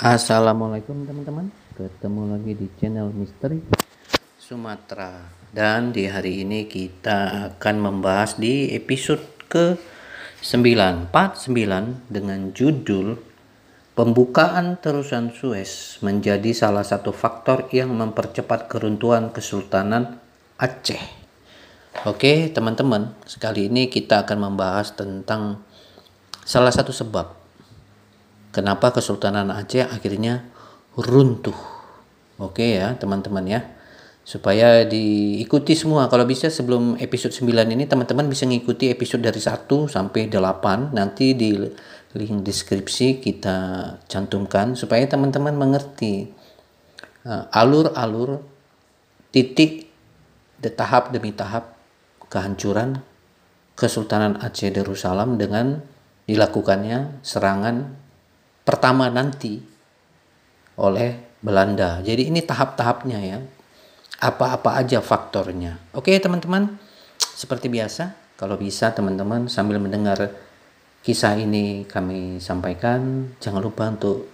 Assalamualaikum teman-teman, ketemu lagi di channel Misteri Sumatera. Dan di hari ini kita akan membahas di episode ke 949 dengan judul Pembukaan Terusan Suez menjadi salah satu faktor yang mempercepat keruntuhan Kesultanan Aceh. Oke teman-teman, sekali ini kita akan membahas tentang salah satu sebab kenapa Kesultanan Aceh akhirnya runtuh. Oke ya teman-teman ya. Supaya diikuti semua. Kalau bisa sebelum episode 9 ini teman-teman bisa ngikuti episode dari 1 sampai 8. Nanti di link deskripsi kita cantumkan supaya teman-teman mengerti alur-alur titik tahap demi tahap kehancuran Kesultanan Aceh Darussalam dengan dilakukannya serangan pertama nanti oleh Belanda. Jadi ini tahap-tahapnya ya. Apa-apa aja faktornya. Oke teman-teman, seperti biasa, kalau bisa teman-teman sambil mendengar kisah ini kami sampaikan, jangan lupa untuk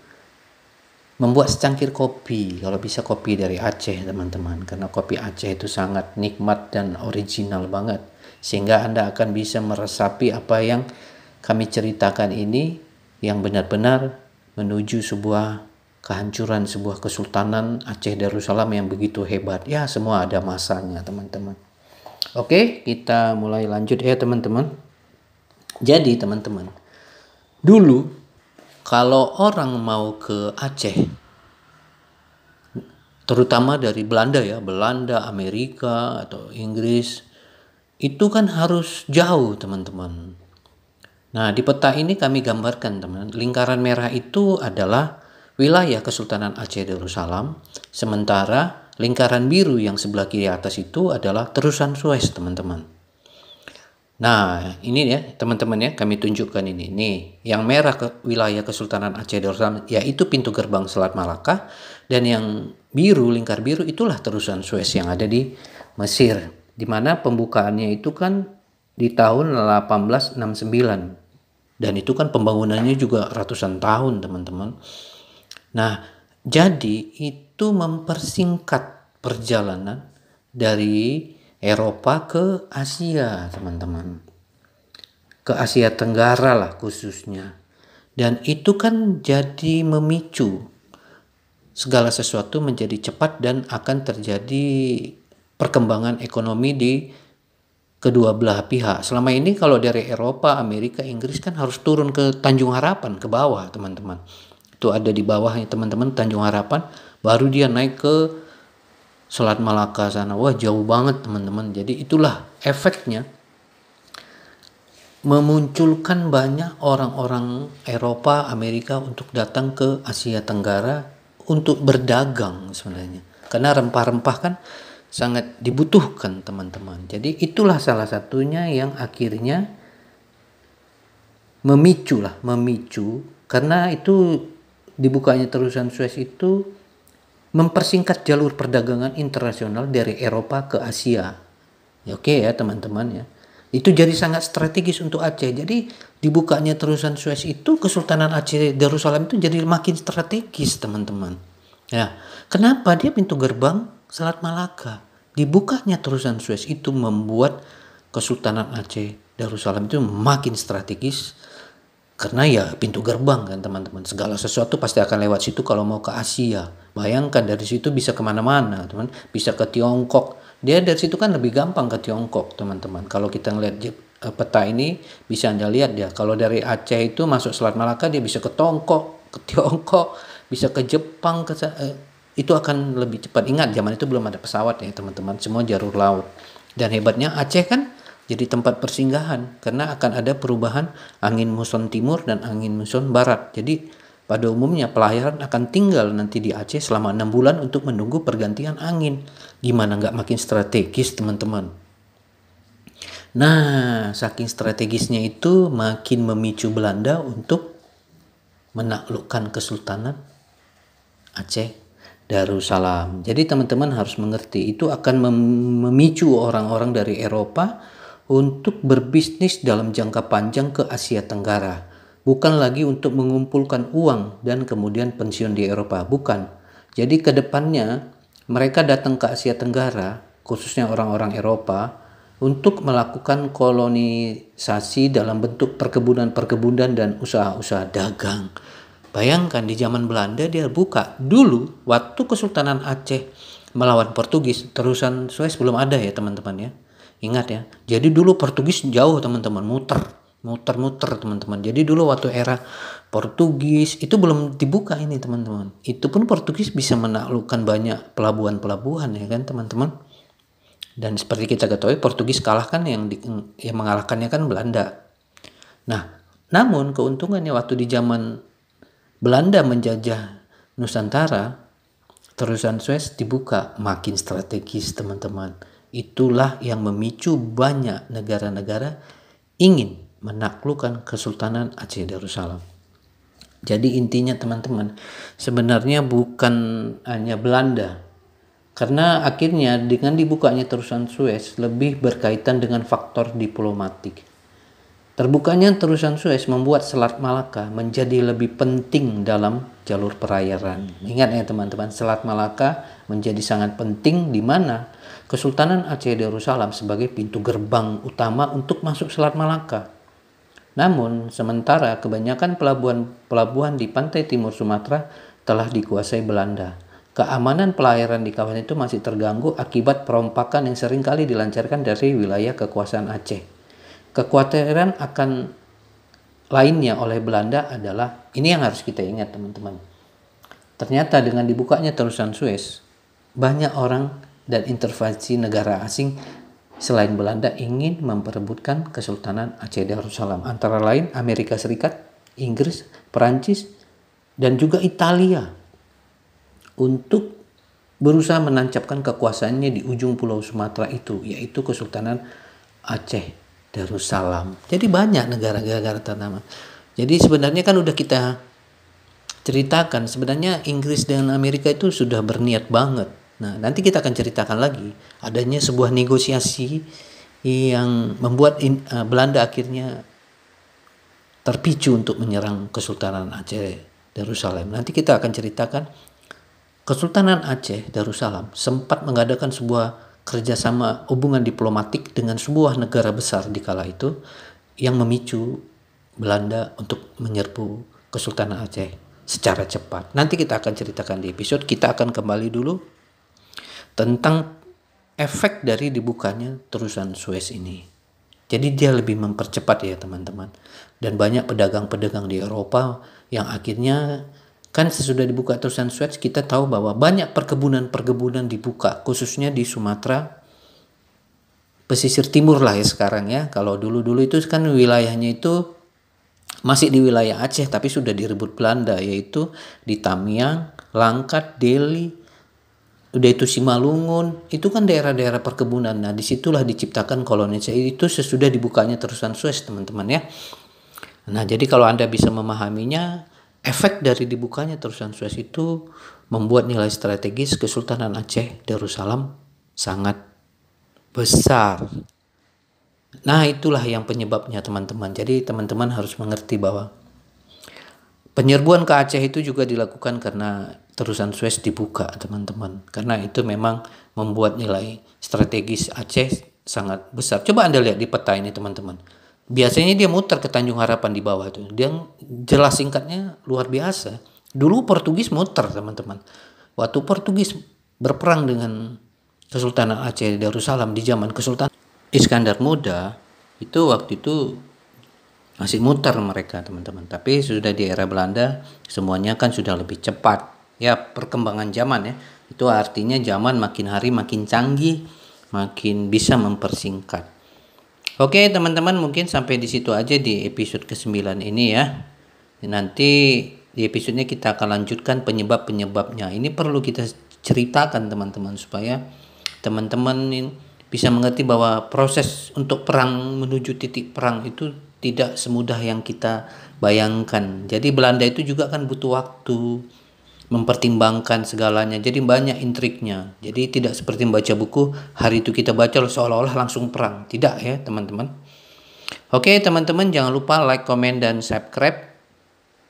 membuat secangkir kopi. Kalau bisa kopi dari Aceh teman-teman, karena kopi Aceh itu sangat nikmat dan original banget. Sehingga Anda akan bisa meresapi apa yang kami ceritakan ini yang benar-benar menuju sebuah kehancuran sebuah Kesultanan Aceh Darussalam yang begitu hebat. Ya, semua ada masanya, teman-teman. Oke, kita mulai lanjut ya, teman-teman. Jadi, teman-teman, dulu kalau orang mau ke Aceh, terutama dari Belanda ya, Belanda, Amerika, atau Inggris, itu kan harus jauh, teman-teman. Nah, di peta ini kami gambarkan, teman. Lingkaran merah itu adalah wilayah Kesultanan Aceh Darussalam, sementara lingkaran biru yang sebelah kiri atas itu adalah Terusan Suez, teman-teman. Nah, ini ya, teman-teman ya, kami tunjukkan ini. Nih, yang merah ke wilayah Kesultanan Aceh Darussalam yaitu pintu gerbang Selat Malaka, dan yang biru, lingkar biru itulah Terusan Suez yang ada di Mesir, di mana pembukaannya itu kan di tahun 1869. Dan itu kan pembangunannya juga ratusan tahun, teman-teman. Nah, jadi itu mempersingkat perjalanan dari Eropa ke Asia, teman-teman. Ke Asia Tenggara lah khususnya. Dan itu kan jadi memicu segala sesuatu menjadi cepat dan akan terjadi perkembangan ekonomi di kedua belah pihak. Selama ini kalau dari Eropa, Amerika, Inggris kan harus turun ke Tanjung Harapan, ke bawah, teman-teman. Itu ada di bawahnya teman-teman, Tanjung Harapan, baru dia naik ke Selat Malaka sana. Wah, jauh banget, teman-teman. Jadi itulah efeknya memunculkan banyak orang-orang Eropa, Amerika untuk datang ke Asia Tenggara untuk berdagang sebenarnya. Karena rempah-rempah kan sangat dibutuhkan, teman-teman. Jadi itulah salah satunya yang akhirnya memicu karena itu dibukanya Terusan Suez itu mempersingkat jalur perdagangan internasional dari Eropa ke Asia. Ya, oke ya teman-teman ya. Itu jadi sangat strategis untuk Aceh. Jadi dibukanya Terusan Suez itu Kesultanan Aceh Darussalam itu jadi makin strategis, teman-teman. Ya, kenapa dia pintu gerbang Selat Malaka? Dibukanya Terusan Suez itu membuat Kesultanan Aceh Darussalam itu makin strategis. Karena ya pintu gerbang kan, teman-teman. Segala sesuatu pasti akan lewat situ kalau mau ke Asia. Bayangkan dari situ bisa kemana-mana, teman. Bisa ke Tiongkok. Dia dari situ kan lebih gampang ke Tiongkok, teman-teman. Kalau kita ngeliat peta ini bisa Anda lihat ya. Kalau dari Aceh itu masuk Selat Malaka dia bisa ke Tiongkok, bisa ke Jepang, itu akan lebih cepat. Ingat zaman itu belum ada pesawat ya, teman-teman. Semua jalur laut. Dan hebatnya Aceh kan jadi tempat persinggahan karena akan ada perubahan angin muson timur dan angin muson barat. Jadi pada umumnya pelayaran akan tinggal nanti di Aceh selama 6 bulan untuk menunggu pergantian angin. Gimana nggak makin strategis, teman-teman? Nah, saking strategisnya itu makin memicu Belanda untuk menaklukkan Kesultanan Aceh Darussalam. Jadi teman-teman harus mengerti itu akan memicu orang-orang dari Eropa untuk berbisnis dalam jangka panjang ke Asia Tenggara. bukan lagi untuk mengumpulkan uang dan kemudian pensiun di Eropa, bukan. Jadi ke depannya mereka datang ke Asia Tenggara, khususnya orang-orang Eropa, untuk melakukan kolonisasi dalam bentuk perkebunan-perkebunan dan usaha-usaha dagang. Bayangkan di zaman Belanda dia buka. Dulu waktu Kesultanan Aceh melawan Portugis, terusan Suez belum ada ya teman-teman ya. Ingat ya. Jadi dulu Portugis jauh teman-teman, muter teman-teman. Jadi dulu waktu era Portugis itu belum dibuka ini teman-teman. Itu pun Portugis bisa menaklukkan banyak pelabuhan-pelabuhan ya kan teman-teman. Dan seperti kita ketahui Portugis kalah kan yang mengalahkannya kan Belanda. Nah, namun keuntungannya waktu di zaman Belanda menjajah Nusantara, terusan Suez dibuka, makin strategis teman-teman. Itulah yang memicu banyak negara-negara ingin menaklukkan Kesultanan Aceh Darussalam. Jadi intinya teman-teman, sebenarnya bukan hanya Belanda, karena akhirnya dengan dibukanya terusan Suez lebih berkaitan dengan faktor diplomatik. Terbukanya terusan Suez membuat Selat Malaka menjadi lebih penting dalam jalur perairan. Ingat ya teman-teman, Selat Malaka menjadi sangat penting di mana Kesultanan Aceh Darussalam sebagai pintu gerbang utama untuk masuk Selat Malaka. Namun, sementara kebanyakan pelabuhan di pantai timur Sumatera telah dikuasai Belanda. Keamanan pelayaran di kawasan itu masih terganggu akibat perompakan yang sering kali dilancarkan dari wilayah kekuasaan Aceh. Kekhawatiran akan lainnya oleh Belanda adalah, ini yang harus kita ingat teman-teman. Ternyata dengan dibukanya terusan Suez, banyak orang dan intervensi negara asing selain Belanda ingin memperebutkan Kesultanan Aceh Darussalam, antara lain Amerika Serikat, Inggris, Perancis, dan juga Italia, untuk berusaha menancapkan kekuasaannya di ujung pulau Sumatera itu, yaitu Kesultanan Aceh Darussalam. Jadi banyak negara-negara ternama. Jadi sebenarnya kan udah kita ceritakan, sebenarnya Inggris dan Amerika itu sudah berniat banget. Nah, nanti kita akan ceritakan lagi adanya sebuah negosiasi yang membuat Belanda akhirnya terpicu untuk menyerang Kesultanan Aceh Darussalam. Nanti kita akan ceritakan Kesultanan Aceh Darussalam sempat mengadakan sebuah kerjasama hubungan diplomatik dengan sebuah negara besar di kala itu yang memicu Belanda untuk menyerbu Kesultanan Aceh secara cepat. Nanti kita akan ceritakan di episode. Kita akan kembali dulu tentang efek dari dibukanya terusan Suez ini. Jadi dia lebih mempercepat ya teman-teman. Dan banyak pedagang-pedagang di Eropa yang akhirnya kan sesudah dibuka terusan Suez, kita tahu bahwa banyak perkebunan-perkebunan dibuka, khususnya di Sumatera pesisir timur lah ya sekarang ya. Kalau dulu-dulu itu kan wilayahnya itu masih di wilayah Aceh tapi sudah direbut Belanda, yaitu di Tamiang, Langkat, Deli, udah itu Simalungun, itu kan daerah-daerah perkebunan. Nah disitulah diciptakan kolonisasi itu sesudah dibukanya terusan Suez teman-teman ya. Nah jadi kalau Anda bisa memahaminya, efek dari dibukanya terusan Suez itu membuat nilai strategis Kesultanan Aceh Darussalam sangat besar. Nah itulah yang penyebabnya teman-teman. Jadi teman-teman harus mengerti bahwa penyerbuan ke Aceh itu juga dilakukan karena terusan Suez dibuka teman-teman. Karena itu memang membuat nilai strategis Aceh sangat besar. Coba Anda lihat di peta ini teman-teman. Biasanya dia muter ke Tanjung Harapan di bawah tuh. Dia jelas singkatnya luar biasa. Dulu Portugis muter teman-teman. Waktu Portugis berperang dengan Kesultanan Aceh Darussalam di zaman Kesultanan Iskandar Muda, itu waktu itu masih muter mereka teman-teman. Tapi sudah di era Belanda semuanya kan sudah lebih cepat. Ya perkembangan zaman ya. Itu artinya zaman makin hari makin canggih, makin bisa mempersingkat. Oke teman-teman, mungkin sampai di situ aja di episode ke-9 ini ya. Nanti di episodenya kita akan lanjutkan penyebab-penyebabnya. Ini perlu kita ceritakan teman-teman supaya teman-teman bisa mengerti bahwa proses untuk perang menuju titik perang itu tidak semudah yang kita bayangkan. Jadi Belanda itu juga kan butuh waktu, mempertimbangkan segalanya. Jadi banyak intriknya. Jadi tidak seperti membaca buku, hari itu kita baca seolah-olah langsung perang. Tidak ya teman-teman. Oke teman-teman, jangan lupa like, comment, dan subscribe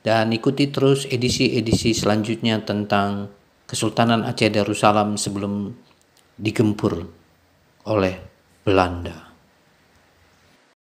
dan ikuti terus edisi-edisi selanjutnya tentang Kesultanan Aceh Darussalam sebelum digempur oleh Belanda.